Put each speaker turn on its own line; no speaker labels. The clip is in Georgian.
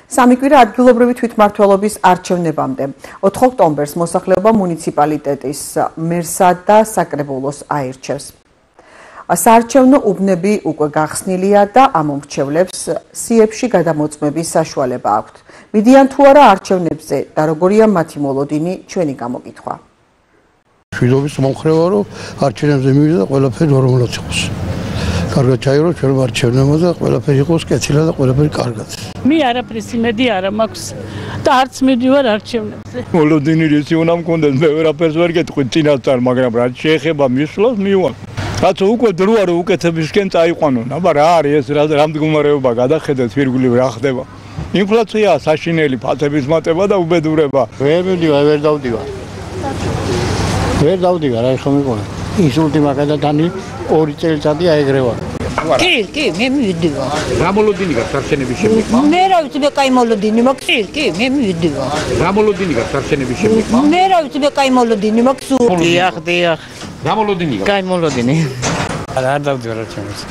3 კვირა ადგილობრივი თვითმმართველობის არჩევნებამდე 4 ოქტომბერს მოსახლეობა მუნიციპალიტეტის მერსა და საკრებულოს აირჩევს. საარჩევნო უბნები უკვე გახსნილია და ამ მომრჩევლებს სიებში გადამოწმების საშუალება აქვთ. მიდიან თუ არა არჩევნებზე და როგორია მათი მოლოდინი, ჩვენი გამოკითხვა.
მშვიდობის მომხრევა რომ არჩევნებზე მივიდა და ყველაფერი ნორმალად იყოს. კარგად ჩაირო ჩვენ არჩევნებმა და ყველაფერი იყოს კეთილად და ყველაფერი კარგად.
მე არაფრის იმედი არ მაქვს და არც მივდივარ არჩევნებზე.
მოლოდინი რისი უნდა მქონდეს, მე ვერაფერს ვერ გეტყვი წინასწარ, მაგრამ რაც შეეხება მისვლას მივარ. რაც უკვე დროა რომ უკეთებისკენ წაიყვანონ, აბა რა არის ეს რა მდგომარეობა გადახედეთ ვირგულივ რა ხდება. ინფლაცია, საშინელი ფათების მატება და უბედურება.
ვერ მივდივარ, ვერ დავდივარ. ვერ დავდივარ, აი ხომ მიყონა. ინსულტი მაგადა დანი 2 წელიწადი აეგრევა.
კი, მე მივდივარ.
რა მოლოდინი გაქვს არჩევნების შემდეგ?
მე რა ვიცი, მე კაი მოლოდინი მაქვს. კი, მე მივდივარ.
რა მოლოდინი გაქვს არჩევნების შემდეგ?
მე რა ვიცი, მე კაი მოლოდინი მაქვს. დიახ.
რა მოლოდინი გაქვს?
კაი მოლოდინი.
არ დავდივარ არჩევნებზე.